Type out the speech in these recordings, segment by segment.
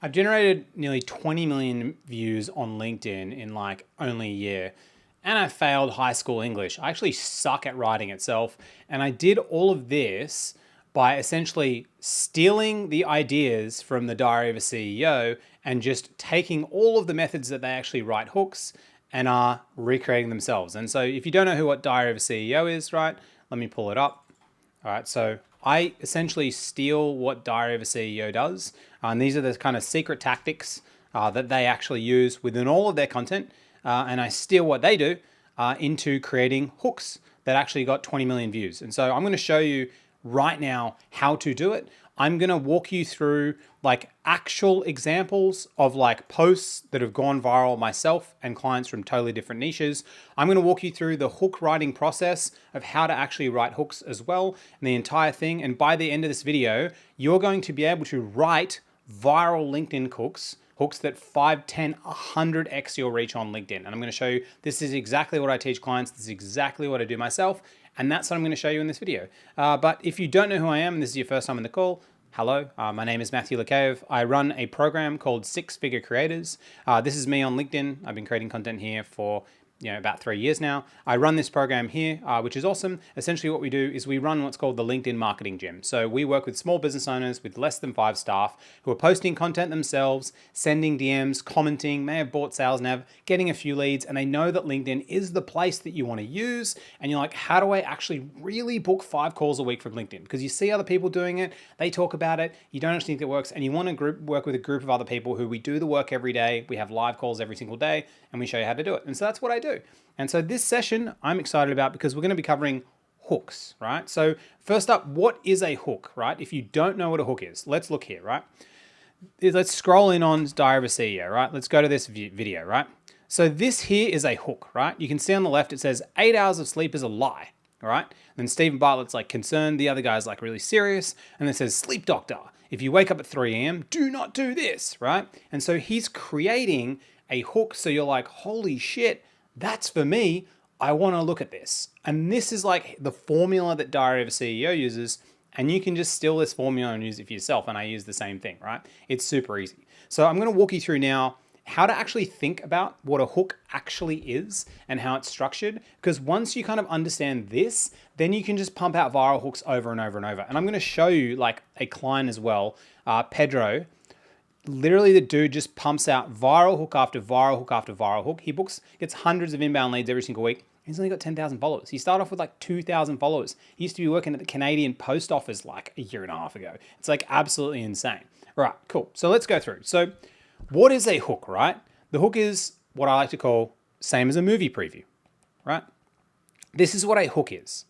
I've generated nearly 20 million views on LinkedIn in like only a year. And I failed high school English. I actually suck at writing itself. And I did all of this by essentially stealing the ideas from the Diary of a CEO and just taking all of the methods that they actually write hooks and are recreating themselves. And so if you don't know who what Diary of a CEO is, right, let me pull it up. All right, so I essentially steal what Diary of a CEO does. And these are the kind of secret tactics that they actually use within all of their content. And I steal what they do into creating hooks that actually got 20 million views. And so I'm going to show you right now how to do it. I'm going to walk you through like actual examples of like posts that have gone viral myself and clients from totally different niches. I'm going to walk you through the hook writing process of how to actually write hooks as well, and the entire thing. And by the end of this video, you're going to be able to write viral LinkedIn hooks that 5, 10, 100x your reach on LinkedIn. And I'm going to show you, this is exactly what I teach clients. This is exactly what I do myself. And that's what I'm going to show you in this video. But if you don't know who I am, and this is your first time in the call, hello, my name is Matthew Lekayev. I run a program called Six Figure Creators. This is me on LinkedIn. I've been creating content here for about 3 years now. I run this program here, which is awesome. Essentially what we do is we run what's called the LinkedIn Marketing Gym. So we work with small business owners with less than 5 staff who are posting content themselves, sending DMs, commenting, may have bought sales nav, getting a few leads, and they know that LinkedIn is the place that you want to use. And you're like, how do I actually really book 5 calls a week from LinkedIn? Because you see other people doing it, they talk about it, you don't actually think it works, and you want to work with a group of other people who we do the work every day. We have live calls every single day, and we show you how to do it. And so that's what I do. And so this session I'm excited about because we're going to be covering hooks, right? So first up, what is a hook, right? If you don't know what a hook is, let's look here, right? Let's scroll in on Diary of a CEO, right? Let's go to this video, right? So this here is a hook, right? You can see on the left, it says 8 hours of sleep is a lie, all right? Then Stephen Bartlett's like concerned. The other guy's like really serious. And then it says sleep doctor. If you wake up at 3 a.m., do not do this, right? And so he's creating a hook. So you're like, holy shit, that's for me. I want to look at this. And this is like the formula that Diary of a CEO uses. And you can just steal this formula and use it for yourself. And I use the same thing, right? It's super easy. So I'm going to walk you through now how to actually think about what a hook actually is and how it's structured. Because once you kind of understand this, then you can just pump out viral hooks over and over and over. And I'm going to show you like a client as well, Pedro. Literally, the dude just pumps out viral hook after viral hook after viral hook. He gets hundreds of inbound leads every single week. He's only got 10,000 followers. He started off with like 2,000 followers. He used to be working at the Canadian Post Office like a year and a half ago. It's like absolutely insane. All right, cool. So let's go through. So what is a hook, right? The hook is what I like to call same as a movie preview, right? This is what a hook is.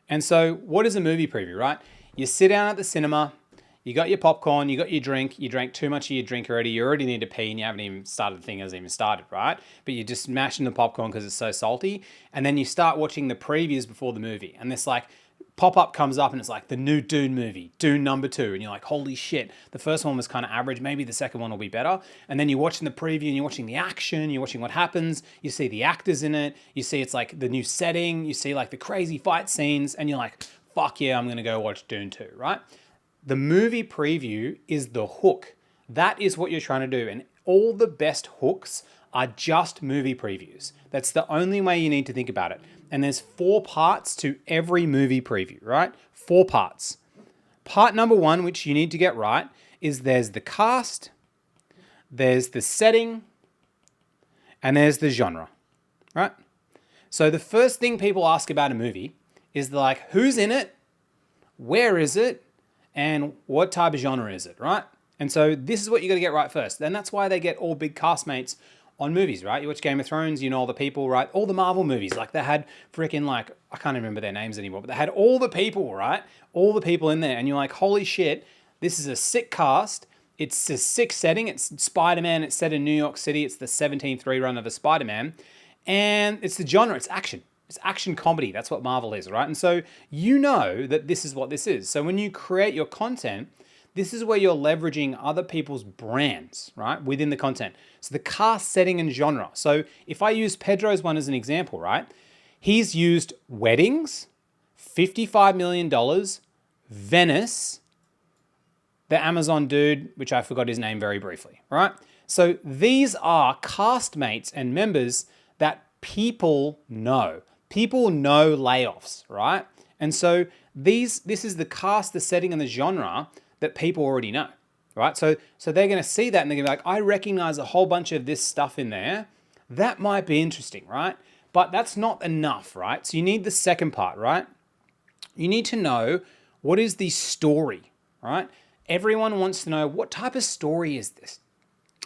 And so what is a movie preview, right? You sit down at the cinema, you got your popcorn, you got your drink, you drank too much of your drink already, you already need to pee and you haven't even started, the thing hasn't even started, right? But you're just smashing the popcorn because it's so salty. And then you start watching the previews before the movie. And this like pop-up comes up and it's like the new Dune movie, Dune #2. And you're like, holy shit, the first one was kind of average, maybe the second one will be better. And then you're watching the preview and you're watching the action, you're watching what happens, you see the actors in it, you see it's like the new setting, you see like the crazy fight scenes, and you're like, fuck yeah, I'm gonna go watch Dune 2, right? The movie preview is the hook. That is what you're trying to do. And all the best hooks are just movie previews. That's the only way you need to think about it. And there's 4 parts to every movie preview, right? 4 parts. Part number 1, which you need to get right, is there's the cast, there's the setting, and there's the genre, right? So the first thing people ask about a movie is like, who's in it? Where is it? And what type of genre is it, right? And so this is what you got to get right first. And that's why they get all big castmates on movies, right? You watch Game of Thrones, you know all the people, right? All the Marvel movies, like they had freaking like, I can't remember their names anymore, but they had all the people, right? All the people in there. And you're like, holy shit, this is a sick cast. It's a sick setting. It's Spider-Man. It's set in New York City. It's the 17th rerun of a Spider-Man. And it's the genre, it's action. It's action comedy. That's what Marvel is, right? And so you know that this is what this is. So when you create your content, this is where you're leveraging other people's brands, right, within the content. So the cast, setting, and genre. So if I use Pedro's one as an example, right, he's used weddings, $55 million, Venice, the Amazon dude, which I forgot his name very briefly, right? So these are castmates and members that people know. People know layoffs, right? And so this is the cast, the setting, and the genre that people already know, right? So they're going to see that and they're going to be like, I recognize a whole bunch of this stuff in there. That might be interesting, right? But that's not enough, right? So you need the second part, right? You need to know what is the story, right? Everyone wants to know, what type of story is this?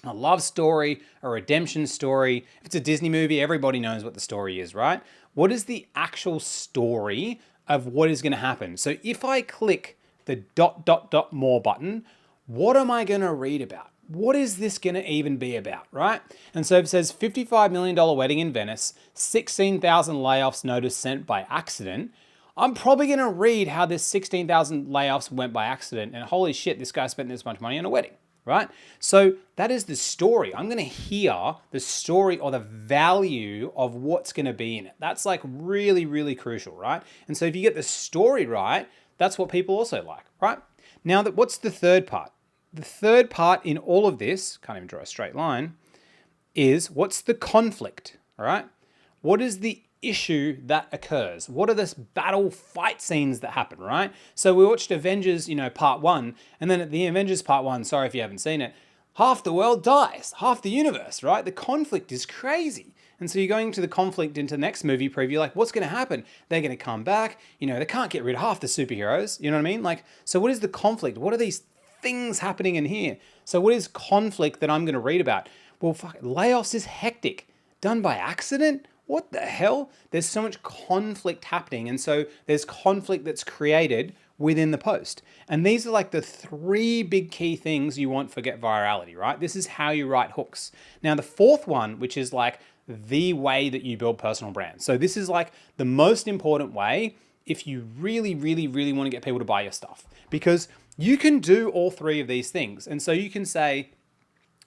A love story, a redemption story. If it's a Disney movie, everybody knows what the story is, right? What is the actual story of what is going to happen? So if I click the ... more button, what am I going to read about? What is this going to even be about, right? And so it says $55 million wedding in Venice, 16,000 layoffs notice sent by accident. I'm probably going to read how this 16,000 layoffs went by accident, and holy shit, this guy spent this much money on a wedding, right? So that is the story. I'm going to hear the story or the value of what's going to be in it. That's like really, really crucial, right? And so if you get the story right, that's what people also like, right? Now, what's the third part? The third part in all of this, can't even draw a straight line, is what's the conflict, all right? What is the issue that occurs? What are the battle fight scenes that happen, right? So we watched Avengers, part 1, and then at the Avengers part 1, sorry if you haven't seen it, half the world dies, half the universe, right? The conflict is crazy. And so you're going to the conflict into the next movie preview, like what's going to happen? They're going to come back, they can't get rid of half the superheroes, you know what I mean? Like, so what is the conflict? What are these things happening in here? So what is conflict that I'm going to read about? Well, layoffs is hectic. Done by accident? What the hell? There's so much conflict happening. And so there's conflict that's created within the post. And these are like the 3 big key things you want for Get Virality, right? This is how you write hooks. Now, the fourth one, which is like the way that you build personal brands. So this is like the most important way if you really, really, really want to get people to buy your stuff, because you can do all 3 of these things. And so you can say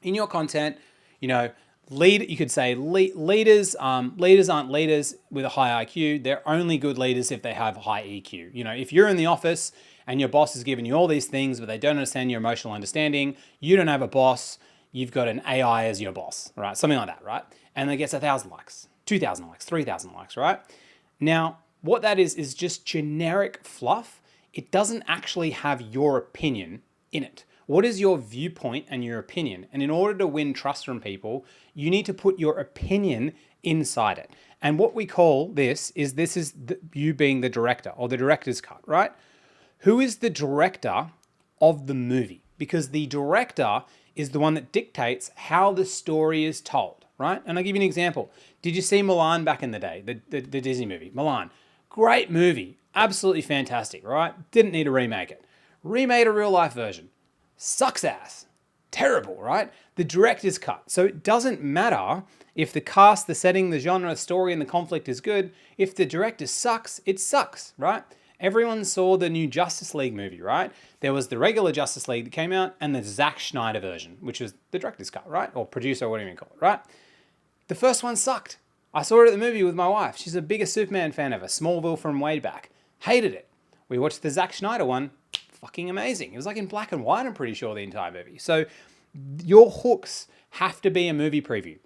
in your content, you could say leaders aren't leaders with a high IQ. They're only good leaders if they have high EQ. If you're in the office and your boss is giving you all these things, but they don't understand your emotional understanding, you don't have a boss, you've got an AI as your boss, right? Something like that, right? And it gets 1,000 likes, 2,000 likes, 3,000 likes, right? Now, what that is just generic fluff. It doesn't actually have your opinion in it. What is your viewpoint and your opinion? And in order to win trust from people, you need to put your opinion inside it. And what we call this is you being the director or the director's cut, right? Who is the director of the movie? Because the director is the one that dictates how the story is told, right? And I'll give you an example. Did you see Mulan back in the day, the Disney movie, Mulan? Great movie, absolutely fantastic, right? Didn't need to remake it. Remade a real life version. Sucks ass. Terrible, right? The director's cut. So it doesn't matter if the cast, the setting, the genre, the story, and the conflict is good. If the director sucks, it sucks, right? Everyone saw the new Justice League movie, right? There was the regular Justice League that came out and the Zack Snyder version, which was the director's cut, right? Or producer, or whatever you call it, right? The first one sucked. I saw it at the movie with my wife. She's the biggest Superman fan ever. Smallville from way back. Hated it. We watched the Zack Snyder one. Fucking amazing. It was like in black and white, I'm pretty sure, the entire movie. So your hooks have to be a movie preview.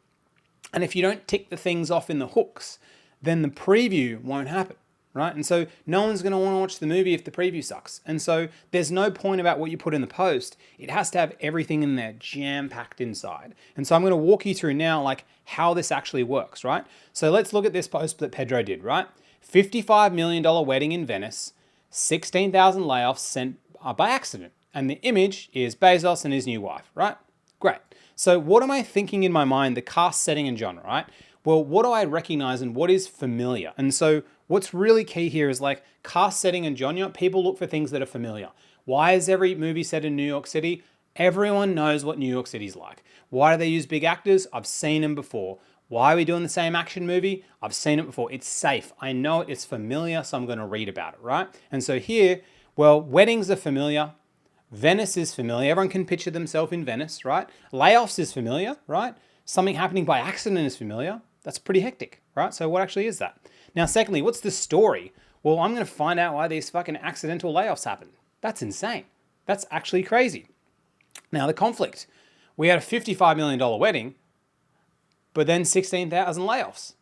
And if you don't tick the things off in the hooks, then the preview won't happen, right? And so no one's going to want to watch the movie if the preview sucks. And so there's no point about what you put in the post. It has to have everything in there jam-packed inside. And so I'm going to walk you through now like how this actually works, right? So let's look at this post that Pedro did, right? $55 million wedding in Venice, 16,000 layoffs sent by accident. And the image is Bezos and his new wife, right? Great. So what am I thinking in my mind, the cast, setting, and genre, right? Well, what do I recognize and what is familiar? And so what's really key here is like cast, setting, and genre. People look for things that are familiar. Why is every movie set in New York City? Everyone knows what New York City's like. Why do they use big actors? I've seen them before. Why are we doing the same action movie? I've seen it before. It's safe. I know it. It's familiar, so I'm going to read about it, right? And so here, well, weddings are familiar. Venice is familiar. Everyone can picture themselves in Venice, right? Layoffs is familiar, right? Something happening by accident is familiar. That's pretty hectic, right? So what actually is that? Now, secondly, what's the story? Well, I'm going to find out why these fucking accidental layoffs happen. That's insane. That's actually crazy. Now the conflict. We had a $55 million wedding, but then 16,000 layoffs.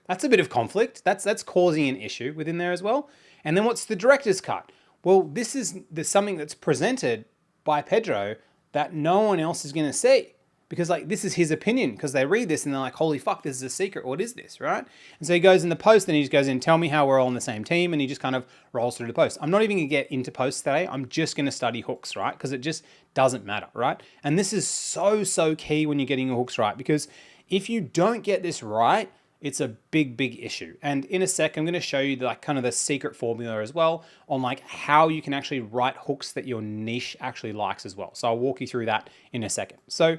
That's a bit of conflict. That's causing an issue within there as well. And then what's the director's cut? Well, this is something that's presented by Pedro that no one else is going to see. Because like this is his opinion, because they read this and they're like, holy fuck, this is a secret. What is this, right? And so he goes in the post and he just goes in, tell me how we're all on the same team. And he just kind of rolls through the post. I'm not even gonna get into posts today. I'm just gonna study hooks, right? Because it just doesn't matter, right? And this is so key when you're getting your hooks right, because if you don't get this right, it's a big issue. And in a sec, I'm going to show you like kind of the secret formula as well on like how you can actually write hooks that your niche actually likes as well. So I'll walk you through that in a second. So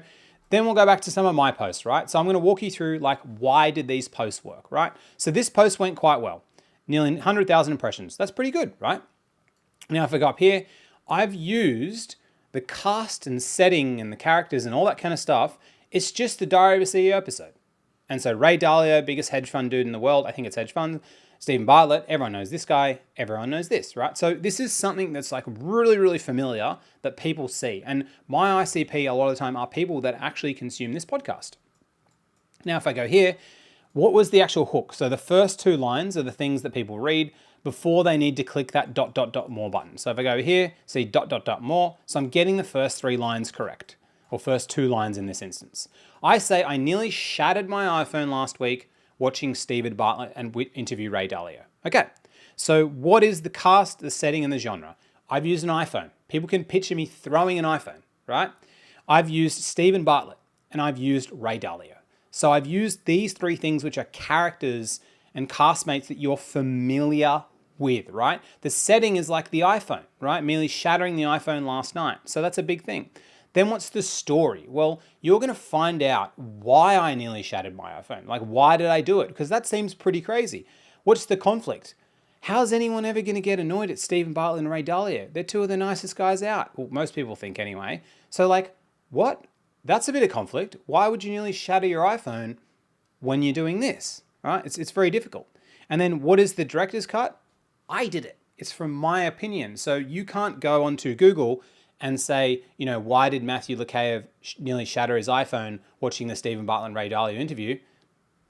then we'll go back to some of my posts, right? So I'm going to walk you through like, why did these posts work, right? So this post went quite well, nearly 100,000 impressions. That's pretty good, right? Now, if I go up here, I've used the cast and setting and the characters and all that kind of stuff. It's just the Diary of a CEO episode. And so Ray Dalio, biggest hedge fund dude in the world, I think it's hedge fund. Steven Bartlett, everyone knows this guy, everyone knows this, right? So this is something that's like really familiar that people see. And my ICP a lot of the time are people that actually consume this podcast. Now, if I go here, what was the actual hook? So the first two lines are the things that people read before they need to click that ... more button. So if I go here, see ... more. So I'm getting the first three lines correct, or first two lines in this instance. I say I nearly shattered my iPhone last week watching Steven Bartlett and interview Ray Dalio. Okay, so what is the cast, the setting, and the genre? I've used an iPhone. People can picture me throwing an iPhone, right? I've used Steven Bartlett and I've used Ray Dalio. So I've used these three things, which are characters and castmates that you're familiar with, right? The setting is like the iPhone, right? Merely shattering the iPhone last night. So that's a big thing. Then what's the story? Well, you're going to find out why I nearly shattered my iPhone. Like, why did I do it? Because that seems pretty crazy. What's the conflict? How's anyone ever going to get annoyed at Steven Bartlett and Ray Dalio? They're two of the nicest guys out. Well, most people think anyway. So like, what? That's a bit of conflict. Why would you nearly shatter your iPhone when you're doing this, right? It's very difficult. And then what is the director's cut? I did it. It's from my opinion. So you can't go onto Google and say, you know, why did Matthew Lekayev nearly shatter his iPhone watching the Steven Bartlett and Ray Dalio interview?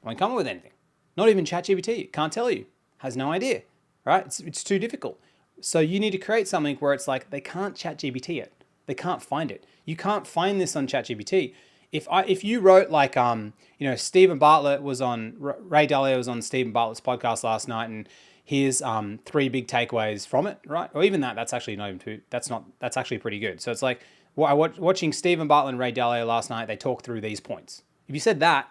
I won't come up with anything. Not even ChatGPT. Can't tell you. Has no idea, right? It's too difficult. So you need to create something where it's like they can't ChatGPT it. They can't find it. You can't find this on ChatGPT. If you wrote like, you know, Steven Bartlett was on, Ray Dalio was on Steven Bartlett's podcast last night, and here's 3 big takeaways from it, right? Or even that's actually not even too, that's actually pretty good. So it's like, watching Steven Bartlett and Ray Dalio last night, they talk through these points. If you said that,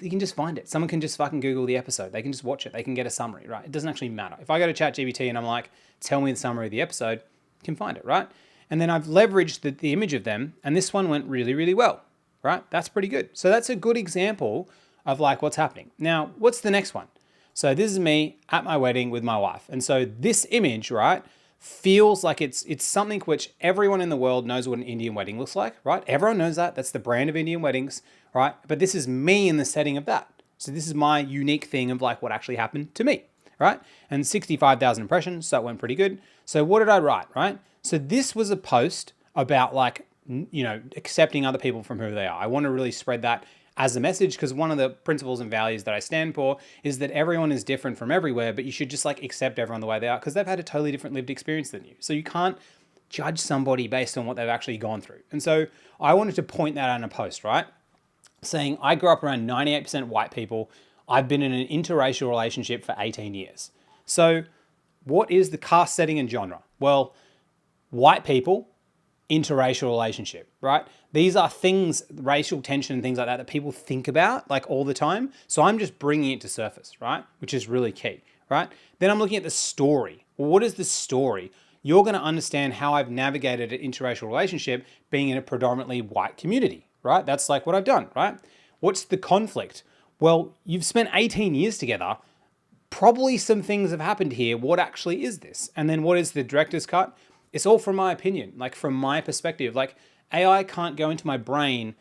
you can just find it. Someone can just fucking Google the episode. They can just watch it. They can get a summary, right? It doesn't actually matter. If I go to ChatGPT and I'm like, tell me the summary of the episode, you can find it, right? And then I've leveraged the image of them, and this one went really well, right? That's pretty good. So that's a good example of like what's happening. Now, what's the next one? So this is me at my wedding with my wife. And so this image, right, feels like it's something which everyone in the world knows what an Indian wedding looks like, right? Everyone knows that. That's the brand of Indian weddings, right? But this is me in the setting of that. So this is my unique thing of like what actually happened to me, right? And 65,000 impressions, so it went pretty good. So what did I write, right? So this was a post about like, you know, accepting other people from who they are. I want to really spread that as a message, because one of the principles and values that I stand for is that everyone is different from everywhere, but you should just like accept everyone the way they are, because they've had a totally different lived experience than you. So you can't judge somebody based on what they've actually gone through. And so I wanted to point that out in a post, right? Saying I grew up around 98% white people. I've been in an interracial relationship for 18 years. So what is the cast, setting, and genre? Well, white people, interracial relationship, right? These are things, racial tension and things like that people think about like all the time. So I'm just bringing it to surface, right? Which is really key, right? Then I'm looking at the story. Well, what is the story? You're going to understand how I've navigated an interracial relationship being in a predominantly white community, right? That's like what I've done, right? What's the conflict? Well, you've spent 18 years together. Probably some things have happened here. What actually is this? And then what is the director's cut? It's all from my opinion, like from my perspective. Like AI can't go into my brain,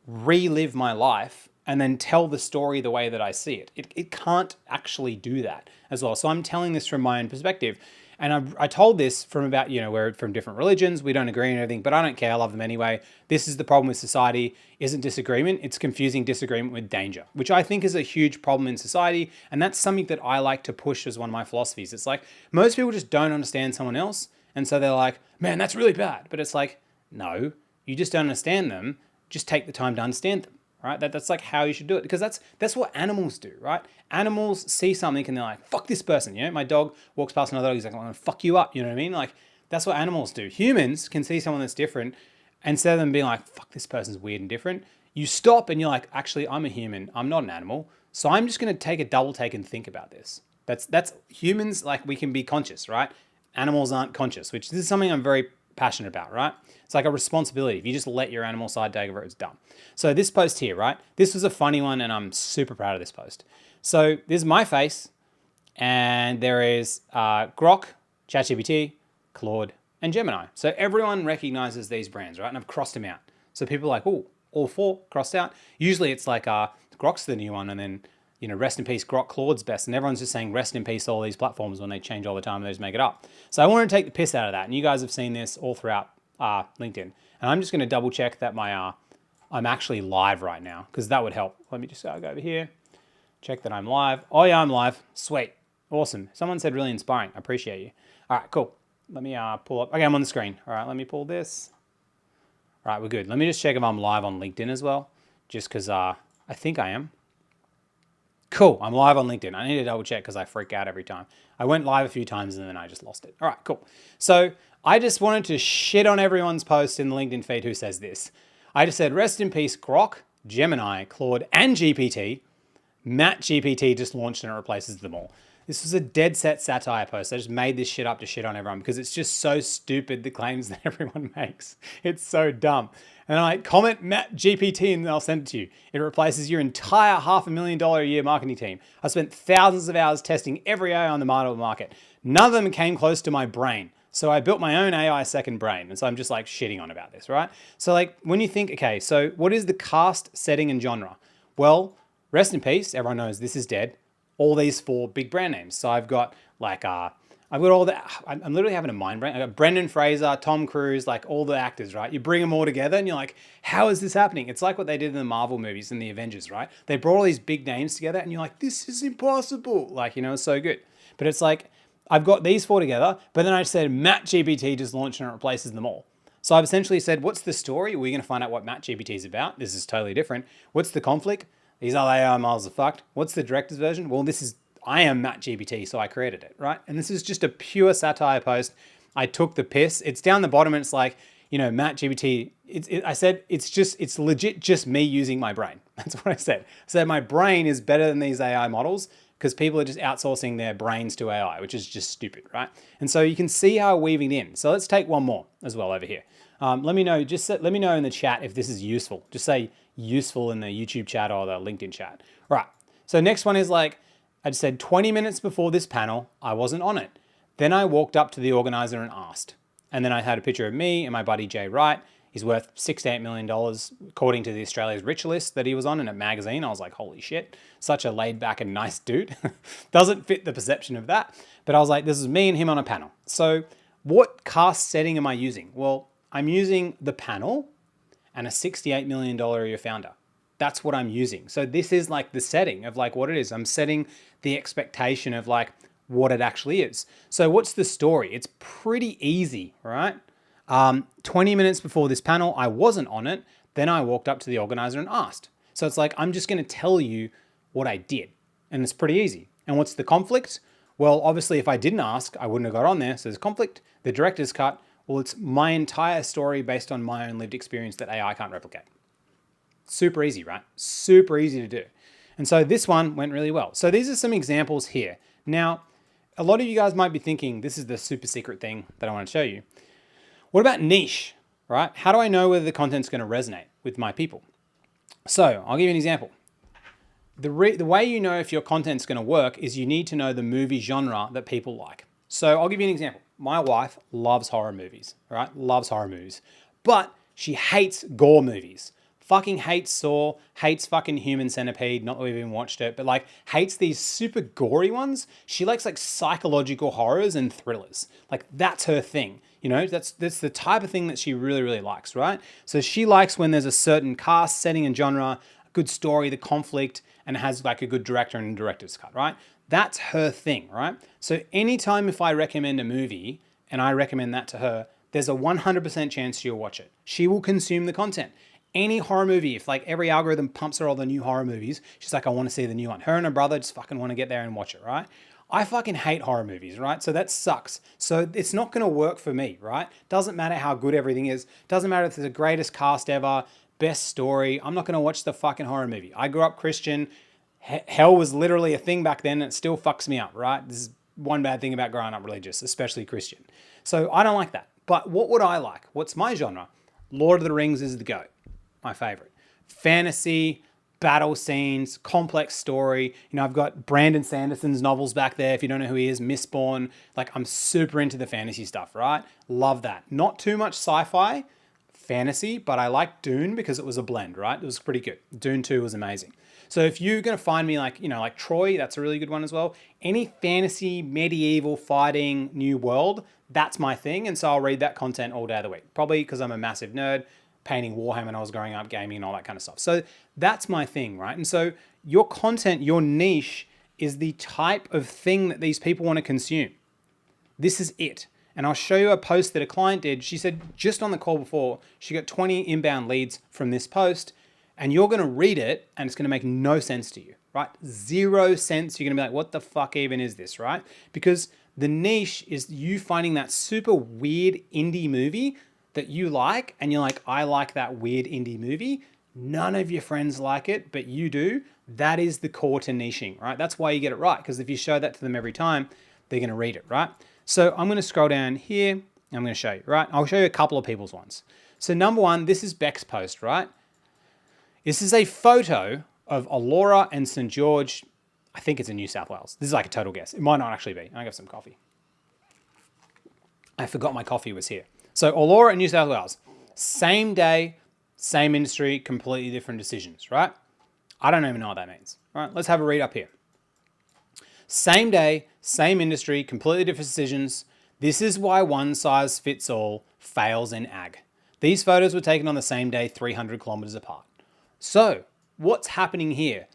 relive my life, and then tell the story the way that I see it. It can't actually do that as well. So I'm telling this from my own perspective. And I told this from about, we're from different religions, we don't agree on everything, but I don't care, I love them anyway. This is the problem with society, isn't disagreement, it's confusing disagreement with danger, which I think is a huge problem in society. And that's something that I like to push as one of my philosophies. It's like, most people just don't understand someone else. And so they're like, man, that's really bad. But it's like, no, you just don't understand them. Just take the time to understand them. Right? That's like how you should do it, because that's what animals do, right? Animals see something and they're like, fuck this person. My dog walks past another dog, he's like, I'm gonna fuck you up. You know what I mean? Like, that's what animals do. Humans can see someone that's different, and instead of them being like, fuck, this person's weird and different, you stop and you're like, actually, I'm a human, I'm not an animal. So I'm just gonna take a double take and think about this. That's humans, like, we can be conscious, right? Animals aren't conscious, which this is something I'm very passionate about, right? It's like a responsibility. If you just let your animal side take over, it's dumb. So this post here, right? This was a funny one, and I'm super proud of this post. So this is my face, and there is Grok, ChatGPT, Claude, and Gemini. So everyone recognizes these brands, right? And I've crossed them out. So people are like, oh, all 4 crossed out. Usually it's like Grok's the new one, and then rest in peace, Grok, Claude's best. And everyone's just saying rest in peace to all these platforms when they change all the time and they just make it up. So I want to take the piss out of that. And you guys have seen this all throughout LinkedIn. And I'm just going to double check that I'm actually live right now, because that would help. Let me just go over here, check that I'm live. Oh yeah, I'm live. Sweet. Awesome. Someone said really inspiring. I appreciate you. All right, cool. Let me pull up. Okay, I'm on the screen. All right, let me pull this. All right, we're good. Let me just check if I'm live on LinkedIn as well, just because I think I am. Cool, I'm live on LinkedIn. I need to double check because I freak out every time. I went live a few times and then I just lost it. All right, cool. So I just wanted to shit on everyone's post in the LinkedIn feed who says this. I just said, rest in peace, Grok, Gemini, Claude, and GPT. Matt GPT just launched and it replaces them all. This was a dead set satire post. I just made this shit up to shit on everyone because it's just so stupid, the claims that everyone makes. It's so dumb. And I comment Matt GPT and I'll send it to you. It replaces your entire $500,000 a year marketing team. I spent thousands of hours testing every AI on the market. None of them came close to my brain. So I built my own AI second brain. And so I'm just like shitting on about this, right? So like when you think, okay, so what is the cast, setting, and genre? Well, rest in peace. Everyone knows this is dead. All these 4 big brand names. So I've got like, I've got all the, I'm literally having a mind brain. I got Brendan Fraser, Tom Cruise, like all the actors, right? You bring them all together and you're like, how is this happening? It's like what they did in the Marvel movies and the Avengers, right? They brought all these big names together and you're like, this is impossible. Like, it's so good. But it's like, I've got these 4 together, but then I said Matt GPT just launched and it replaces them all. So I've essentially said, what's the story? We're going to find out what Matt GPT is about. This is totally different. What's the conflict? These other AI models are fucked. What's the director's version? Well, I am Matt GPT, so I created it, right? And this is just a pure satire post. I took the piss. It's down the bottom and it's like, Matt GPT, I said, it's legit just me using my brain. That's what I said. I said my brain is better than these AI models because people are just outsourcing their brains to AI, which is just stupid, right? And so you can see how I'm weaving it in. So let's take one more as well over here. Let me know in the chat if this is useful. Just say useful in the YouTube chat or the LinkedIn chat. All right. So next one is like, I just said 20 minutes before this panel, I wasn't on it. Then I walked up to the organizer and asked. And then I had a picture of me and my buddy Jay Wright. He's worth $6 to $8 million according to the Australia's Rich list that he was on in a magazine. I was like, holy shit, such a laid back and nice dude. Doesn't fit the perception of that. But I was like, this is me and him on a panel. So what cast setting am I using? Well, I'm using the panel and a $68 million a year founder. That's what I'm using. So this is like the setting of like what it is. I'm setting the expectation of like what it actually is. So what's the story? It's pretty easy, right? 20 minutes before this panel, I wasn't on it. Then I walked up to the organizer and asked. So it's like, I'm just going to tell you what I did. And it's pretty easy. And what's the conflict? Well, obviously, if I didn't ask, I wouldn't have got on there. So there's conflict. The director's cut. Well, it's my entire story based on my own lived experience that AI can't replicate. Super easy, right? Super easy to do. And so this one went really well. So these are some examples here. Now, a lot of you guys might be thinking, this is the super secret thing that I want to show you. What about niche, right? How do I know whether the content's going to resonate with my people? So I'll give you an example. The way you know if your content's going to work is you need to know the movie genre that people like. So I'll give you an example. My wife loves horror movies, right? Loves horror movies, but she hates gore movies. fucking hates Saw, hates fucking Human Centipede, not that we've even watched it, but like hates these super gory ones. She likes like psychological horrors and thrillers. Like that's her thing. You know, that's the type of thing that she really, really likes, right? So she likes when there's a certain cast, setting, and genre, a good story, the conflict, and has like a good director and director's cut, right? That's her thing, right? So anytime if I recommend a movie and I recommend that to her, there's a 100% chance she'll watch it. She will consume the content. Any horror movie, if like every algorithm pumps her all the new horror movies, she's like, I want to see the new one. Her and her brother just fucking want to get there and watch it, right? I fucking hate horror movies, right? So that sucks. So it's not going to work for me, right? Doesn't matter how good everything is. Doesn't matter if it's the greatest cast ever, best story. I'm not going to watch the fucking horror movie. I grew up Christian. Hell was literally a thing back then and it still fucks me up, right? This is one bad thing about growing up religious, especially Christian. So I don't like that. But what would I like? What's my genre? Lord of the Rings is the go. My favorite. Fantasy, battle scenes, complex story. You know, I've got Brandon Sanderson's novels back there. If you don't know who he is, Mistborn. Like I'm super into the fantasy stuff, right? Love that. Not too much sci-fi, fantasy, but I like Dune because it was a blend, right? It was pretty good. Dune 2 was amazing. So if you're going to find me like, you know, like Troy, that's a really good one as well. Any fantasy, medieval, fighting, new world, that's my thing. And so I'll read that content all day of the week. Probably because I'm a massive nerd, painting Warhammer when I was growing up, gaming and all that kind of stuff. So that's my thing, right? And so your content, your niche is the type of thing that these people want to consume. This is it. And I'll show you a post that a client did. She said just on the call before, she got 20 inbound leads from this post, and you're going to read it and it's going to make no sense to you, right? 0 sense. You're going to be like, what the fuck even is this, right? Because the niche is you finding that super weird indie movie that you like, and you're like, I like that weird indie movie. None of your friends like it, but you do. That is the core to niching, right? That's why you get it right, because if you show that to them every time, they're going to read it, right? So I'm going to scroll down here, and I'm going to show you, right? I'll show you a couple of people's ones. So number one, this is Beck's post, right? This is a photo of Alora and St. George. I think it's in New South Wales. This is like a total guess. It might not actually be. I got some coffee. I forgot my coffee was here. So Alora and New South Wales, same day, same industry, completely different decisions, right? I don't even know what that means. All right, let's have a read up here. Same day, same industry, completely different decisions. This is why one size fits all fails in ag. These photos were taken on the same day, 300 kilometers apart. So what's happening here?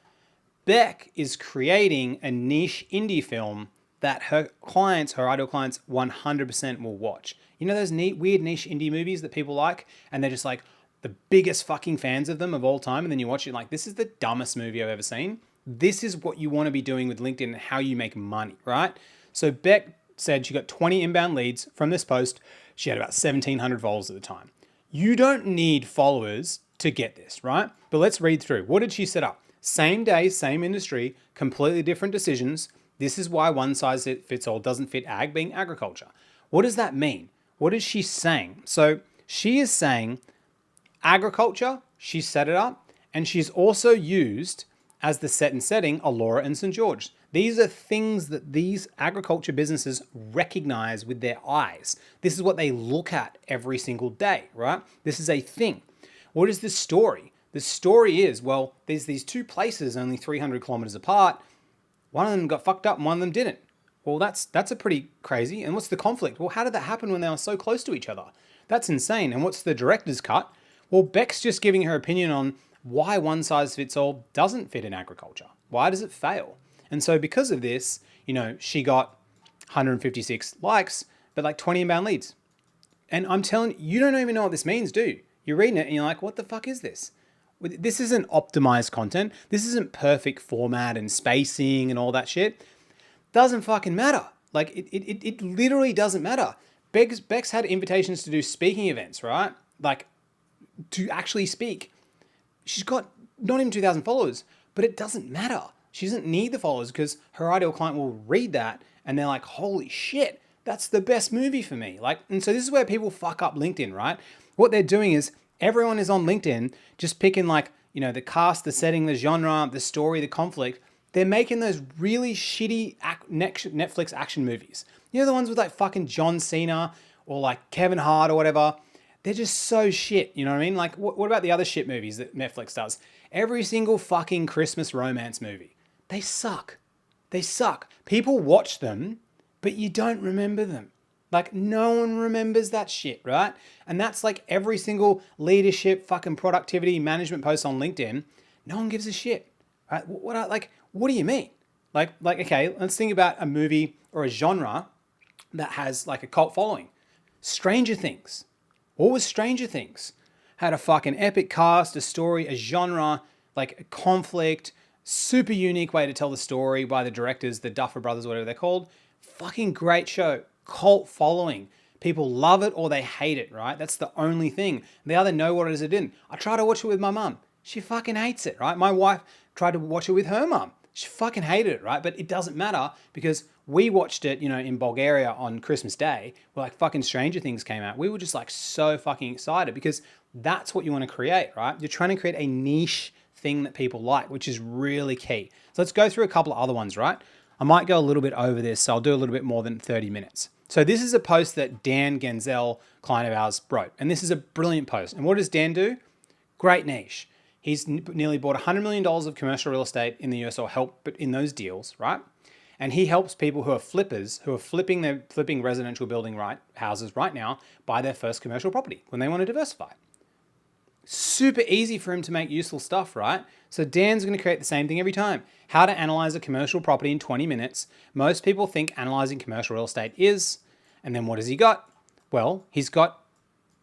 Beck is creating a niche indie film that her clients, her ideal clients, 100% will watch. You know those neat, weird niche indie movies that people like, and they're just like the biggest fucking fans of them of all time, and then you watch it like, this is the dumbest movie I've ever seen. This is what you want to be doing with LinkedIn and how you make money, right? So Beck said she got 20 inbound leads from this post. She had about 1,700 followers at the time. You don't need followers to get this, right? But let's read through. What did she set up? Same day, same industry, completely different decisions. This is why one size fits all doesn't fit ag, being agriculture. What does that mean? What is she saying? So she is saying agriculture, she set it up, and she's also used as the set and setting Alora and St. George. These are things that these agriculture businesses recognize with their eyes. This is what they look at every single day, right? This is a thing. What is the story? The story is, well, there's these two places only 300 kilometers apart. One of them got fucked up and one of them didn't. Well, that's a pretty crazy. And what's the conflict? Well, how did that happen when they were so close to each other? That's insane. And what's the director's cut? Well, Beck's just giving her opinion on why one size fits all doesn't fit in agriculture. Why does it fail? And so because of this, you know, she got 156 likes, but like 20 inbound leads. And I'm telling you, you don't even know what this means, do you? You're reading it and you're like, what the fuck is this? This isn't optimized content. This isn't perfect format and spacing and all that shit. Doesn't fucking matter. Like it literally doesn't matter. Beck's had invitations to do speaking events, right? Like to actually speak. She's got not even 2,000 followers, but it doesn't matter. She doesn't need the followers because her ideal client will read that and they're like, holy shit, that's the best movie for me. Like, and so this is where people fuck up LinkedIn, right? What they're doing is everyone is on LinkedIn just picking like, you know, the cast, the setting, the genre, the story, the conflict. They're making those really shitty Netflix action movies. You know, the ones with like fucking John Cena or like Kevin Hart or whatever. They're just so shit. You know what I mean? Like, what about the other shit movies that Netflix does? Every single fucking Christmas romance movie. They suck. They suck. People watch them, but you don't remember them. Like, no one remembers that shit, right? And that's like every single leadership, fucking productivity, management post on LinkedIn. No one gives a shit. Right? What do you mean? Okay, let's think about a movie or a genre that has like a cult following. Stranger Things. What was Stranger Things? Had a fucking epic cast, a story, a genre, like a conflict, super unique way to tell the story by the directors, the Duffer Brothers, whatever they're called. Fucking great show. Cult following. People love it or they hate it, right? That's the only thing. They either know what it is or didn't. I try to watch it with my mum. She fucking hates it, right? My wife tried to watch it with her mum. She fucking hated it, right? But it doesn't matter because we watched it, in Bulgaria on Christmas Day, where like fucking Stranger Things came out. We were just like so fucking excited because that's what you want to create, right? You're trying to create a niche thing that people like, which is really key. So let's go through a couple of other ones, right? I might go a little bit over this, so I'll do a little bit more than 30 minutes. So this is a post that Dan Genzel, client of ours, wrote. And this is a brilliant post. And what does Dan do? Great niche. He's nearly bought $100 million of commercial real estate in the US or helped in those deals, right? And he helps people who are flippers, who are flipping residential building houses right now, buy their first commercial property when they want to diversify. Super easy for him to make useful stuff, right? So Dan's going to create the same thing every time. How to analyze a commercial property in 20 minutes. Most people think analyzing commercial real estate is, and then what has he got? Well, he's got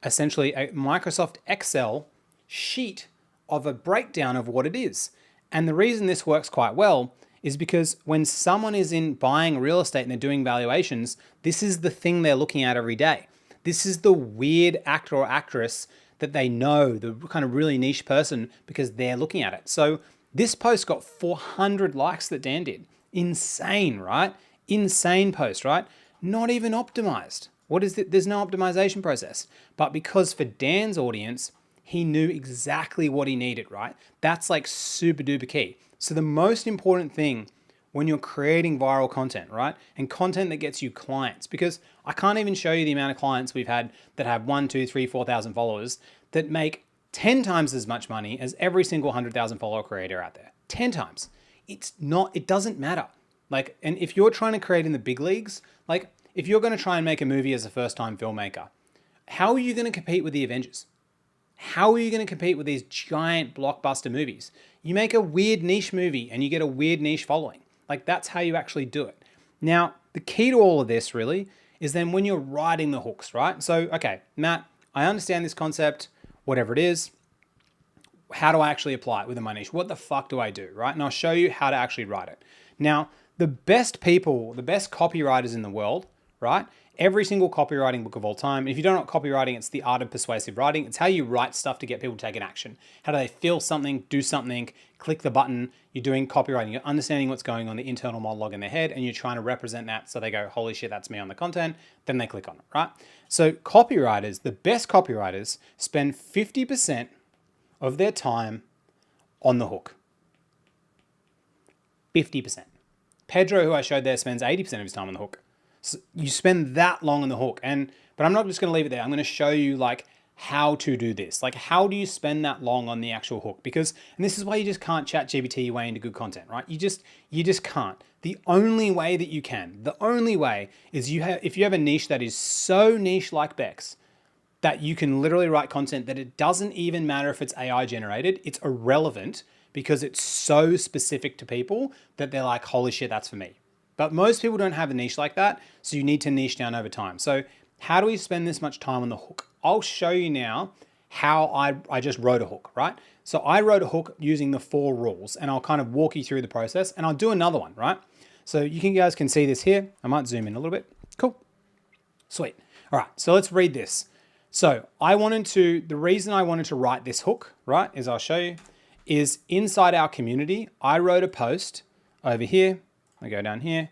essentially a Microsoft Excel sheet of a breakdown of what it is. And the reason this works quite well is because when someone is in buying real estate and they're doing valuations, this is the thing they're looking at every day. This is the weird actor or actress that they know, the kind of really niche person, because they're looking at it. So this post got 400 likes that Dan did. Insane, right? Insane post, right? Not even optimized. What is it? There's no optimization process. But because for Dan's audience, he knew exactly what he needed, right? That's like super duper key. So the most important thing when you're creating viral content, right? And content that gets you clients, because I can't even show you the amount of clients we've had that have 1, 2, 3, 4,000 followers that make 10 times as much money as every single 100,000 follower creator out there. 10 times. It doesn't matter. Like, and if you're trying to create in the big leagues, like if you're going to try and make a movie as a first-time filmmaker, how are you going to compete with the Avengers? How are you going to compete with these giant blockbuster movies? You make a weird niche movie and you get a weird niche following. Like that's how you actually do it. Now, the key to all of this really is then when you're writing the hooks, right? So, okay, Matt, I understand this concept, whatever it is. How do I actually apply it within my niche? What the fuck do I do, right? And I'll show you how to actually write it. Now, the best people, the best copywriters in the world, right? Every single copywriting book of all time. If you don't know what copywriting, it's the art of persuasive writing. It's how you write stuff to get people to take an action. How do they feel something, do something, click the button. You're doing copywriting. You're understanding what's going on, the internal monologue in their head, and you're trying to represent that so they go, holy shit, that's me on the content. Then they click on it, right? So copywriters, the best copywriters, spend 50% of their time on the hook. 50%. Pedro, who I showed there, spends 80% of his time on the hook. So you spend that long on the hook. But I'm not just going to leave it there. I'm going to show you like how to do this. Like how do you spend that long on the actual hook? Because, and this is why you just can't chat GPT your way into good content, right? You just can't. The only way that you can, the only way is if you have a niche that is so niche like Bex, that you can literally write content that it doesn't even matter if it's AI generated, it's irrelevant because it's so specific to people that they're like, holy shit, that's for me. But most people don't have a niche like that, so you need to niche down over time. So how do we spend this much time on the hook? I'll show you now how I just wrote a hook, right? So I wrote a hook using the 4 rules, and I'll kind of walk you through the process, and I'll do another one, right? So you guys can see this here. I might zoom in a little bit. Cool. Sweet. All right, so let's read this. So the reason I wanted to write this hook, right, is I'll show you, is inside our community, I wrote a post over here. I go down here.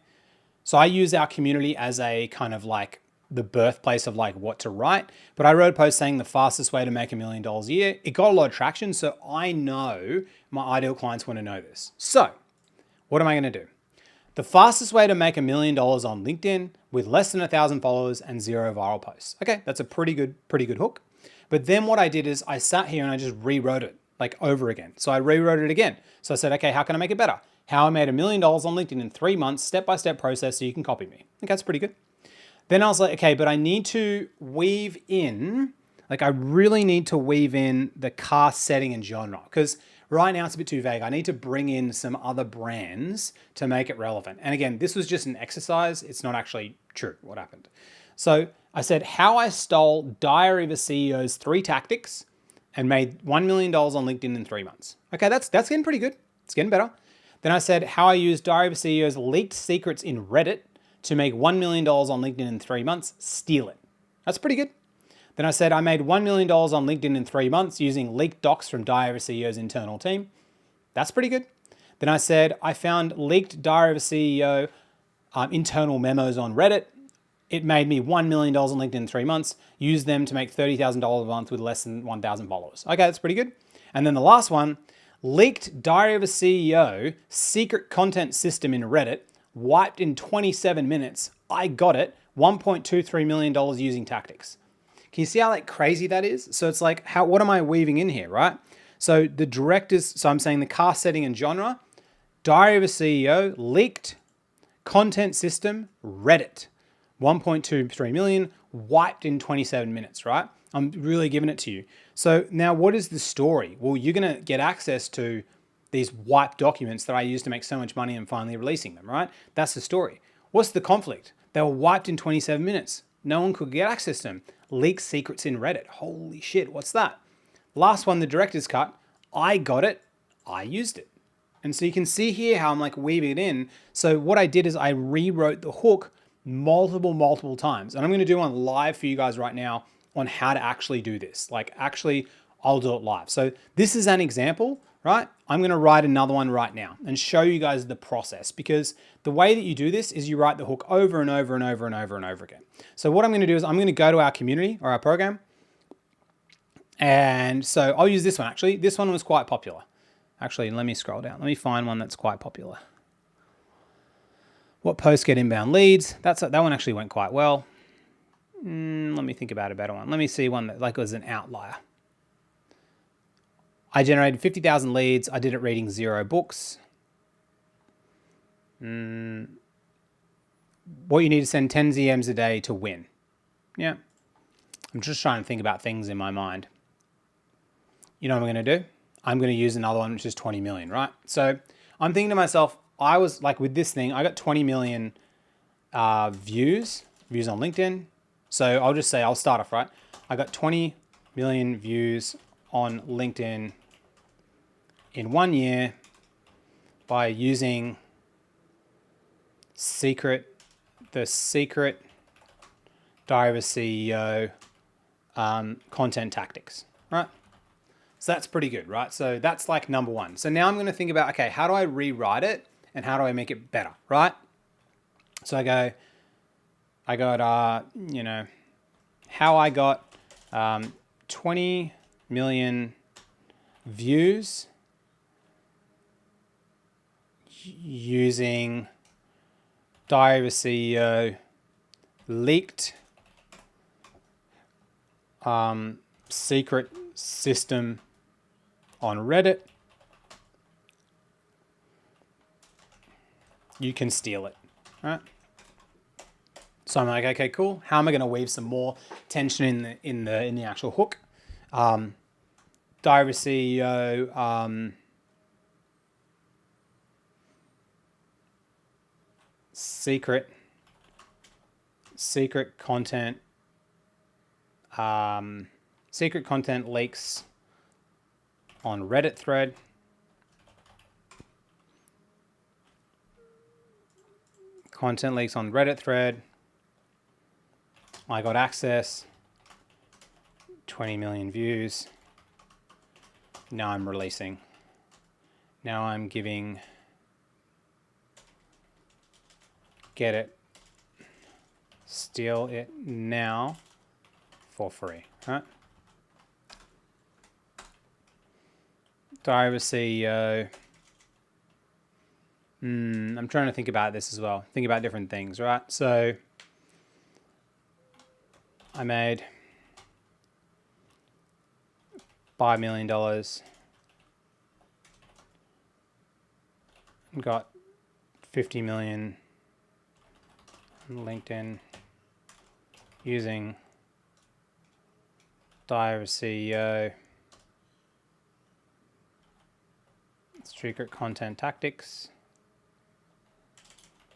So I use our community as a kind of like the birthplace of like what to write. But I wrote a post saying the fastest way to make $1 million a year. It got a lot of traction. So I know my ideal clients want to know this. So what am I going to do? The fastest way to make $1 million on LinkedIn with less than 1,000 followers and 0 viral posts. Okay, that's a pretty good hook. But then what I did is I sat here and I just rewrote it like over again. So I rewrote it again. So I said, okay, how can I make it better? How I made $1 million on LinkedIn in 3 months, step-by-step process so you can copy me. Okay, that's pretty good. Then I was like, okay, but I need to weave in, like I really need to weave in the cast setting and genre because right now it's a bit too vague. I need to bring in some other brands to make it relevant. And again, this was just an exercise. It's not actually true what happened. So I said how I stole Diary of a CEO's 3 tactics and made $1 million on LinkedIn in 3 months. Okay, that's getting pretty good. It's getting better. Then I said how I used Diary of a CEO's leaked secrets in Reddit to make $1 million on LinkedIn in 3 months, steal it. That's pretty good. Then I said I made $1 million on LinkedIn in 3 months using leaked docs from Diary of a CEO's internal team. That's pretty good. Then I said I found leaked Diary of a CEO internal memos on Reddit. It made me $1 million on LinkedIn in 3 months, used them to make $30,000 a month with less than 1,000 followers. Okay, that's pretty good. And then the last one, leaked Diary of a CEO secret content system in Reddit, wiped in 27 minutes. I got it. $1.23 million using tactics. Can you see how like crazy that is? So it's like, what am I weaving in here, right? So the directors, so I'm saying the cast setting and genre, Diary of a CEO, leaked, content system, Reddit, 1.23 million, wiped in 27 minutes, right? I'm really giving it to you. So now what is the story? Well, you're going to get access to these wiped documents that I used to make so much money and finally releasing them, right? That's the story. What's the conflict? They were wiped in 27 minutes. No one could get access to them. Leaked secrets in Reddit. Holy shit, what's that? Last one, the director's cut. I got it. I used it. And so you can see here how I'm like weaving it in. So what I did is I rewrote the hook multiple times. And I'm going to do one live for you guys right now on how to actually do this. Like actually, I'll do it live. So this is an example, right? I'm going to write another one right now and show you guys the process because the way that you do this is you write the hook over and over and over and over and over again. So what I'm going to do is I'm going to go to our community or our program. And so I'll use this one actually. This one was quite popular. Actually, let me scroll down. Let me find one that's quite popular. What posts get inbound leads? That one actually went quite well. Let me think about a better one. Let me see one that like was an outlier. I generated 50,000 leads. I did it reading 0 books. What you need to send 10 ZMs a day to win. Yeah. I'm just trying to think about things in my mind. You know what I'm going to do? I'm going to use another one, which is 20 million, right? So I'm thinking to myself, I was like with this thing, I got 20 million views on LinkedIn. So I'll just say, I'll start off, right? I got 20 million views on LinkedIn in 1 year by using the secret Diary of a CEO content tactics, right? So that's pretty good, right? So that's like number one. So now I'm going to think about, okay, how do I rewrite it and how do I make it better, right? So I got, how I got 20 million views using Diary of a CEO leaked secret system on Reddit. You can steal it, right? So I'm like, okay, cool. How am I going to weave some more tension in the actual hook? Diary of a CEO, secret content, secret content leaks on Reddit thread. Content leaks on Reddit thread. I got access. 20 million views. Now I'm releasing. Now I'm giving. Get it. Steal it now for free. Right? Diary of a CEO. I'm trying to think about this as well. Think about different things, right? So I made $5 million. Got 50 million on LinkedIn using Diary of a CEO, secret content tactics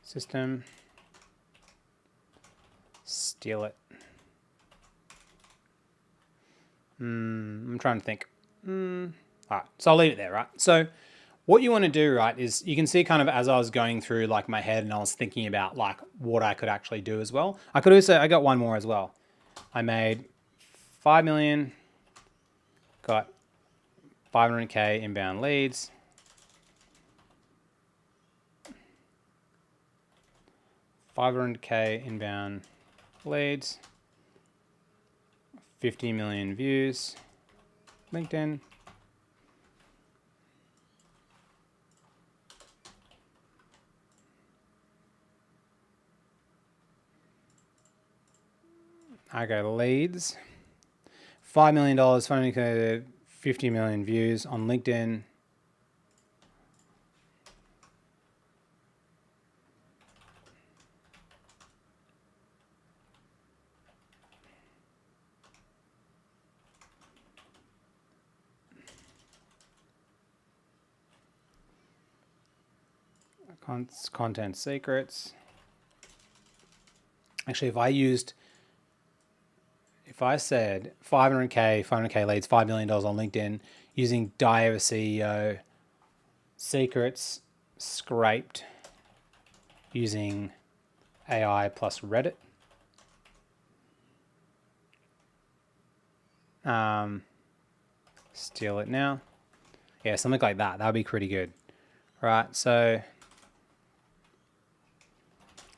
system, steal it. I'm trying to think. All right, so I'll leave it there, right? So what you want to do, right, is you can see kind of as I was going through like my head and I was thinking about like what I could actually do as well. I got one more as well. I made 5 million, got 500K inbound leads. $500K inbound leads, 50 million views, LinkedIn. I go leads, $5 million, 500K, 50 million views on LinkedIn. Content secrets. Actually, if I said 500K leads, $5 million on LinkedIn using Diary of a CEO, secrets scraped using AI plus Reddit. Steal it now. Yeah, something like that. That would be pretty good. Right, so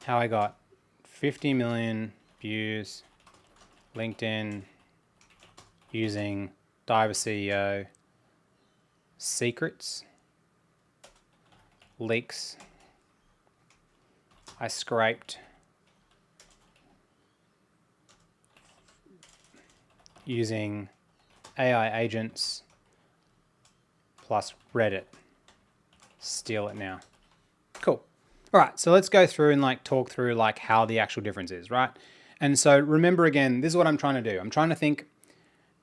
how I got 50 million views, LinkedIn, using Diary of a CEO, secrets, leaks. I scraped using AI agents plus Reddit. Steal it now. Cool. All right, so let's go through and like talk through like how the actual difference is, right? And so remember again, this is what I'm trying to do. I'm trying to think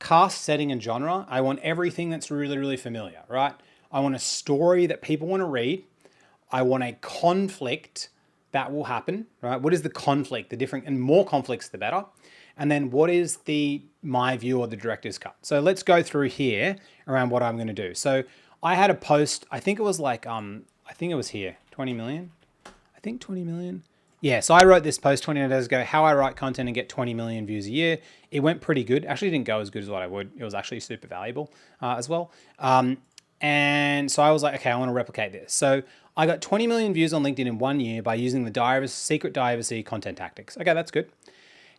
cast, setting, and genre. I want everything that's really, really familiar, right? I want a story that people want to read. I want a conflict that will happen, right? What is the conflict? The different and more conflicts, the better. And then what is my view or the director's cut? So let's go through here around what I'm going to do. So I had a post, I think it was like, I think it was here, 20 million. I think 20 million. Yeah, so I wrote this post 20 days ago, how I write content and get 20 million views a year. It went pretty good. Actually didn't go as good as what I would. It was actually super valuable as well. And so I was like, okay, I want to replicate this. So I got 20 million views on LinkedIn in 1 year by using the secret Diary of a CEO content tactics. Okay, that's good.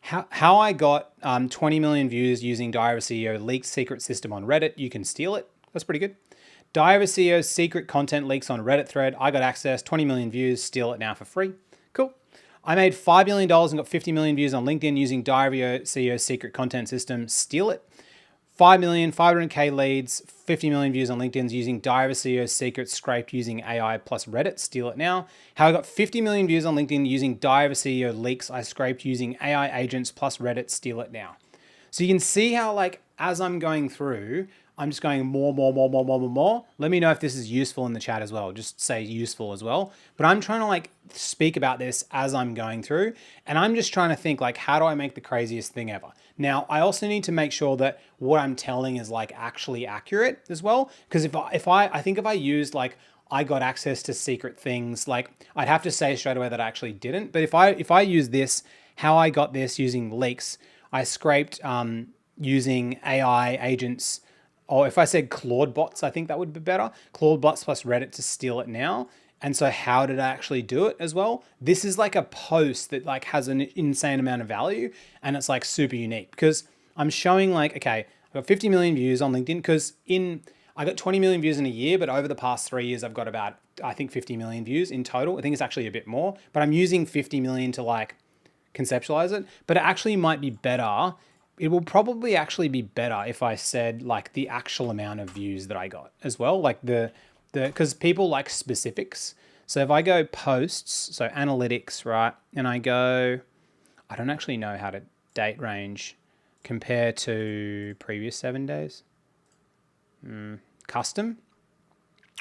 How I got 20 million views using Diary of a CEO leaked secret system on Reddit. You can steal it. That's pretty good. Diary of a CEO's secret content leaks on Reddit thread. I got access, 20 million views, steal it now for free. Cool. I made $5 million and got 50 million views on LinkedIn using Diary of a CEO's secret content system. Steal it. 5 million, 500K leads, 50 million views on LinkedIn using Diary of a CEO's secret scraped using AI plus Reddit. Steal it now. How I got 50 million views on LinkedIn using Diary of a CEO leaks I scraped using AI agents plus Reddit. Steal it now. So you can see how like as I'm going through, I'm just going more. Let me know if this is useful in the chat as well. Just say useful as well. But I'm trying to like speak about this as I'm going through. And I'm just trying to think like, how do I make the craziest thing ever? Now, I also need to make sure that what I'm telling is like actually accurate as well. Because if I used like, I got access to secret things, like I'd have to say straight away that I actually didn't. But if I use this, how I got this using leaks, I scraped using AI agents. Or if I said Claude bots, I think that would be better. Claude bots plus Reddit to steal it now. And so how did I actually do it as well? This is like a post that like has an insane amount of value and it's like super unique because I'm showing like, okay, I've got 50 million views on LinkedIn because I got 20 million views in a year, but over the past 3 years, I've got about, I think 50 million views in total. I think it's actually a bit more, but I'm using 50 million to like conceptualize it, but it actually might be better it will probably actually be better if I said like the actual amount of views that I got as well. Like because people like specifics. So if I go posts, so analytics, right? And I go, I don't actually know how to date range compare to previous 7 days. Custom.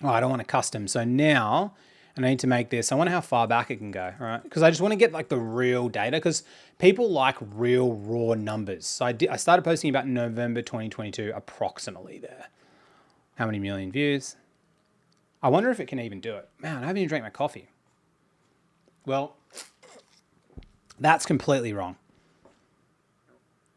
Oh, I don't want a custom. So now I need to make this. I wonder how far back it can go, all right? Because I just want to get like the real data because people like real raw numbers. So I started posting about November 2022 approximately there. How many million views? I wonder if it can even do it. Man, I haven't even drank my coffee. Well, that's completely wrong.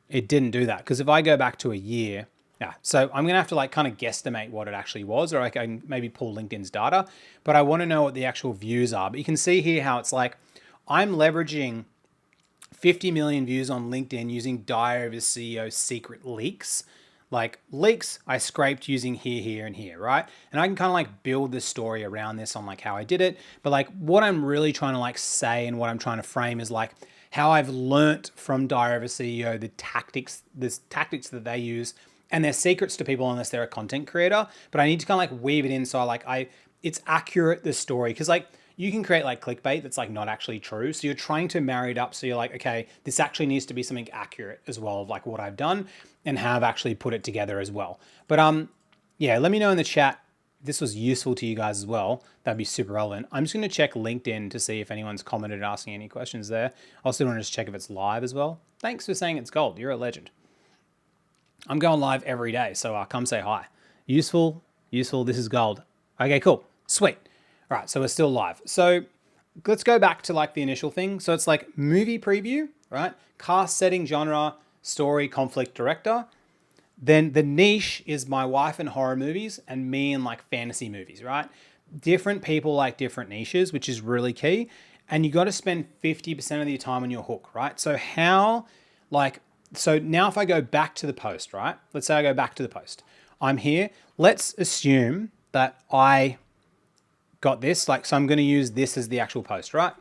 It didn't do that because if I go back to a year, yeah, so I'm going to have to like kind of guesstimate what it actually was, or I can maybe pull LinkedIn's data, but I want to know what the actual views are. But you can see here how it's like I'm leveraging 50 million views on LinkedIn using Diary of a CEO secret leaks. Like leaks, I scraped using here, and here, right? And I can kind of like build this story around this on like how I did it. But like what I'm really trying to like say and what I'm trying to frame is like how I've learnt from Diary of a CEO, the tactics that they use, and they're secrets to people unless they're a content creator. But I need to kind of like weave it in so it's accurate, the story. Because like you can create like clickbait that's like not actually true. So you're trying to marry it up. So you're like, okay, this actually needs to be something accurate as well of like what I've done and how I've actually put it together as well. But yeah, let me know in the chat if this was useful to you guys as well. That'd be super relevant. I'm just going to check LinkedIn to see if anyone's commented asking any questions there. I also want to just check if it's live as well. Thanks for saying it's gold. You're a legend. I'm going live every day, so come say hi. Useful, this is gold. Okay, cool, sweet. All right, so we're still live. So let's go back to like the initial thing. So it's like movie preview, right? Cast, setting, genre, story, conflict, director. Then the niche is my wife and horror movies and me and like fantasy movies, right? Different people like different niches, which is really key. And you got to spend 50% of your time on your hook, right? So so now if I go back to the post, right? Let's say I go back to the post. I'm here. Let's assume that I got this. So I'm going to use this as the actual post, right?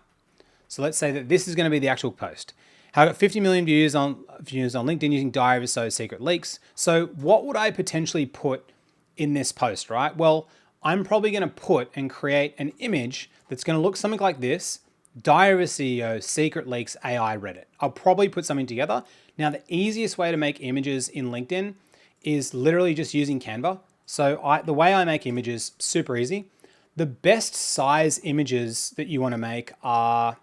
So let's say that this is going to be the actual post. I got 50 million views on LinkedIn using Diary of a CEO secret leaks. So what would I potentially put in this post, right? Well, I'm probably going to put and create an image that's going to look something like this. Diary of a CEO secret leaks AI Reddit. I'll probably put something together. Now, the easiest way to make images in LinkedIn is literally just using Canva. So the way I make images, super easy. The best size images that you want to make are,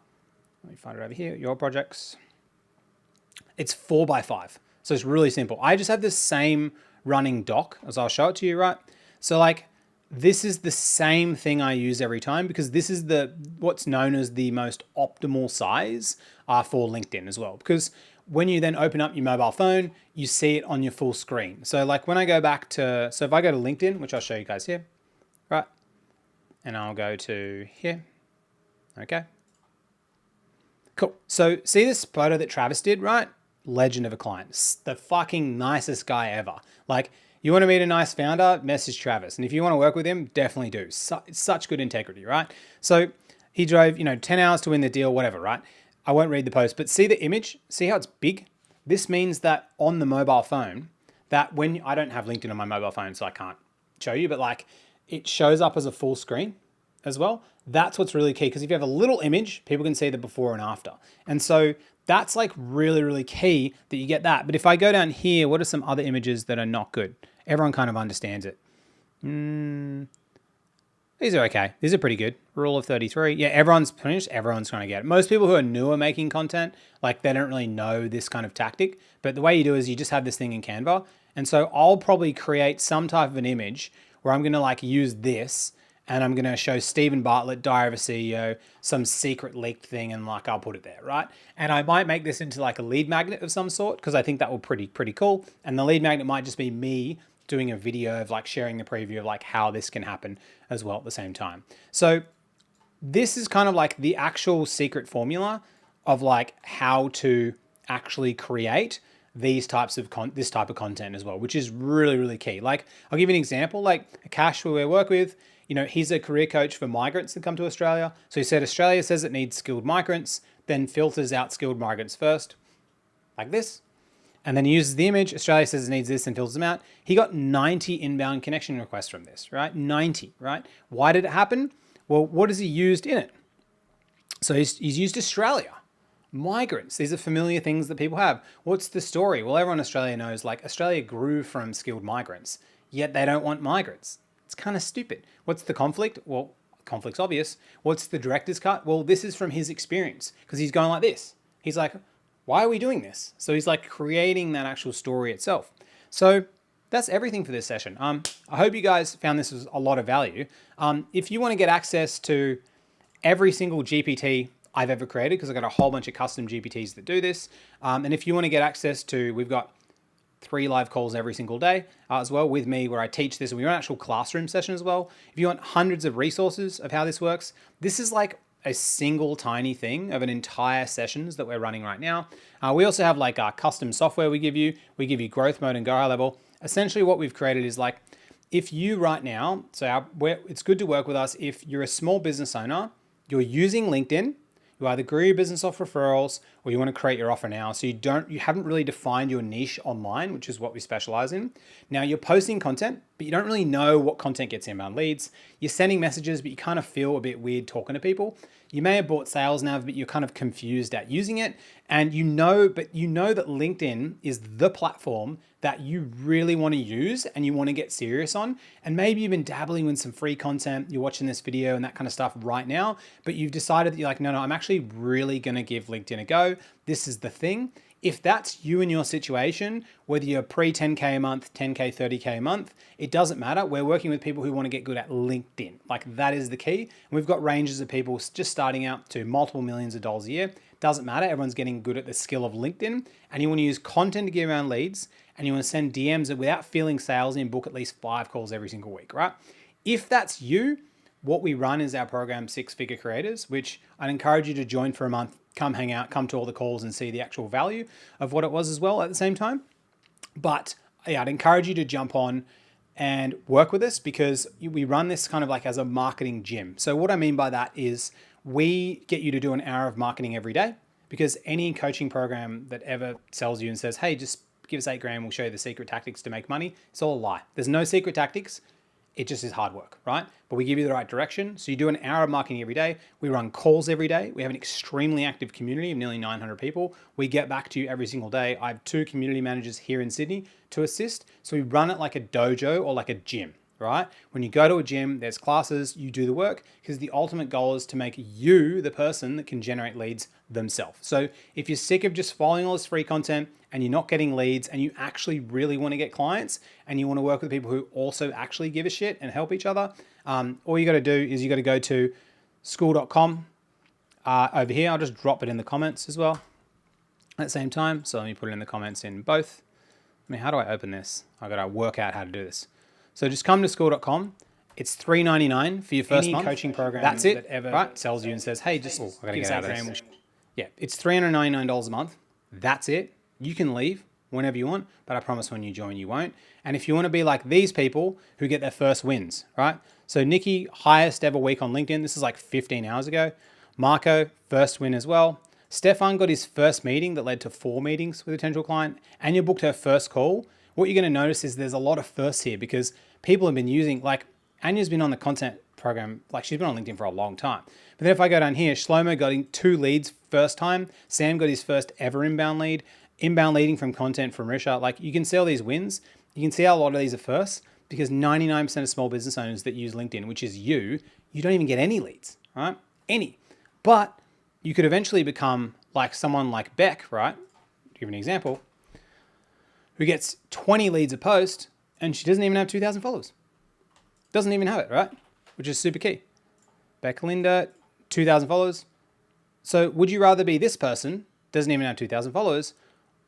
let me find it over here, your projects. It's 4x5. So it's really simple. I just have the same running doc as I'll show it to you, right? So like this is the same thing I use every time because this is what's known as the most optimal size for LinkedIn as well. Because when you then open up your mobile phone, you see it on your full screen. So like when I go back to, so if I go to LinkedIn, which I'll show you guys here, right? And I'll go to here, okay? Cool, so see this photo that Travis did, right? Legend of a client, the fucking nicest guy ever. Like you want to meet a nice founder, message Travis. And if you want to work with him, definitely do. Such good integrity, right? So he drove, 10 hours to win the deal, whatever, right? I won't read the post, but see the image? See how it's big? This means that on the mobile phone, that when I don't have LinkedIn on my mobile phone, so I can't show you, but like it shows up as a full screen as well. That's what's really key because if you have a little image, people can see the before and after. And so that's like really, really key that you get that. But if I go down here, what are some other images that are not good? Everyone kind of understands it. These are okay. These are pretty good. Rule of 33. Yeah, everyone's trying to get it. Most people who are newer making content, like they don't really know this kind of tactic. But the way you do is you just have this thing in Canva. And so I'll probably create some type of an image where I'm going to like use this and I'm going to show Stephen Bartlett, Diary of a CEO, some secret leaked thing, and like I'll put it there, right? And I might make this into like a lead magnet of some sort because I think that will pretty cool. And the lead magnet might just be me doing a video of like sharing the preview of like how this can happen as well at the same time. So this is kind of like the actual secret formula of like how to actually create these types of this type of content as well, which is really, really key. Like I'll give you an example, like Akash, who we work with, he's a career coach for migrants that come to Australia. So he said, Australia says it needs skilled migrants, then filters out skilled migrants first, like this. And then he uses the image. Australia says it needs this and fills them out. He got 90 inbound connection requests from this, right? 90, right? Why did it happen? Well, what has he used in it? So he's used Australia. Migrants. These are familiar things that people have. What's the story? Well, everyone in Australia knows, like, Australia grew from skilled migrants, yet they don't want migrants. It's kind of stupid. What's the conflict? Well, conflict's obvious. What's the director's cut? Well, this is from his experience, because he's going like this. He's like, why are we doing this? So he's like creating that actual story itself. So that's everything for this session. I hope you guys found this was a lot of value. If you want to get access to every single GPT I've ever created, because I've got a whole bunch of custom GPTs that do this. And if you want to get access to, we've got 3 live calls every single day as well with me, where I teach this, and we run an actual classroom session as well. If you want hundreds of resources of how this works, this is like a single tiny thing of an entire sessions that we're running right now. We also have like our custom software we give you. We give you growth mode and go high level. Essentially what we've created is like, if you right now, it's good to work with us if you're a small business owner, you're using LinkedIn, you either grew your business off referrals, or you want to create your offer now. So you haven't really defined your niche online, which is what we specialize in. Now you're posting content, but you don't really know what content gets inbound leads. You're sending messages, but you kind of feel a bit weird talking to people. You may have bought Sales Nav, but you're kind of confused at using it. And you know that LinkedIn is the platform that you really want to use and you want to get serious on. And maybe you've been dabbling with some free content, you're watching this video and that kind of stuff right now, but you've decided that you're like, no, I'm actually really going to give LinkedIn a go. This is the thing. If that's you in your situation, whether you're pre 10K a month, 10K, 30K a month, it doesn't matter. We're working with people who want to get good at LinkedIn. Like, that is the key. And we've got ranges of people just starting out to multiple millions of dollars a year. Doesn't matter. Everyone's getting good at the skill of LinkedIn, and you want to use content to get around leads, and you want to send DMs without feeling salesy and book at least 5 calls every single week, right? If that's you, what we run is our program, Six Figure Creators, which I'd encourage you to join for a month, come hang out, come to all the calls and see the actual value of what it was as well at the same time. But yeah, I'd encourage you to jump on and work with us, because we run this kind of like as a marketing gym. So what I mean by that is we get you to do an hour of marketing every day, because any coaching program that ever sells you and says, hey, just give us $8,000, we'll show you the secret tactics to make money, it's all a lie. There's no secret tactics. It just is hard work, right? But we give you the right direction. So you do an hour of marketing every day. We run calls every day. We have an extremely active community of nearly 900 people. We get back to you every single day. I have 2 community managers here in Sydney to assist. So we run it like a dojo or like a gym, right? When you go to a gym, there's classes, you do the work, because the ultimate goal is to make you the person that can generate leads themselves. So if you're sick of just following all this free content and you're not getting leads, and you actually really want to get clients, and you want to work with people who also actually give a shit and help each other, all you got to do is you got to go to skool.com over here. I'll just drop it in the comments as well at the same time. So let me put it in the comments in both. I mean, how do I open this? I got to work out how to do this. So just come to skool.com. It's $3.99 for your first month. Coaching program that's it, that ever right? sells you and says, hey, just I gotta get out of this. Yeah, it's $399 a month. That's it. You can leave whenever you want, but I promise when you join, you won't. And if you want to be like these people who get their first wins, right? So Nikki, highest ever week on LinkedIn. This is like 15 hours ago. Marco, first win as well. Stefan got his first meeting that led to 4 meetings with a potential client. Anya booked her first call. What you're going to notice is there's a lot of firsts here, because people have been using, like, Anya's been on the content program, like she's been on LinkedIn for a long time. But then if I go down here, Shlomo got 2 leads first time. Sam got his first ever inbound lead. Inbound leading from content from Risha. Like, you can see all these wins. You can see how a lot of these are firsts, because 99% of small business owners that use LinkedIn, which is you don't even get any leads, right? Any. But you could eventually become like someone like Beck, right? To give an example, who gets 20 leads a post, and she doesn't even have 2,000 followers. Doesn't even have it, right? Which is super key. Beck Linda, 2,000 followers. So would you rather be this person, doesn't even have 2,000 followers,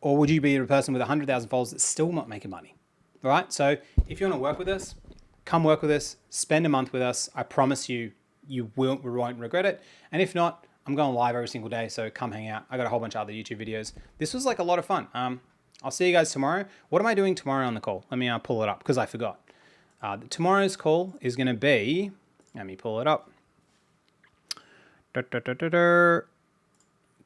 or would you be a person with 100,000 followers that's still not making money? All right. So if you want to work with us, come work with us, spend a month with us. I promise you, you won't regret it. And if not, I'm going live every single day. So come hang out. I got a whole bunch of other YouTube videos. This was like a lot of fun. I'll see you guys tomorrow. What am I doing tomorrow on the call? Let me pull it up, because I forgot. Tomorrow's call is going to be, let me pull it up.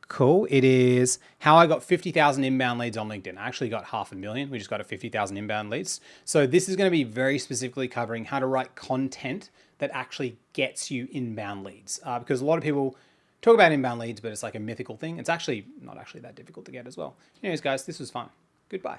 Cool. It is how I got 50,000 inbound leads on LinkedIn. I actually got 500,000. We just got a 50,000 inbound leads. So this is going to be very specifically covering how to write content that actually gets you inbound leads. Because a lot of people talk about inbound leads, but it's like a mythical thing. It's actually not actually that difficult to get as well. Anyways, guys, this was fun. Goodbye.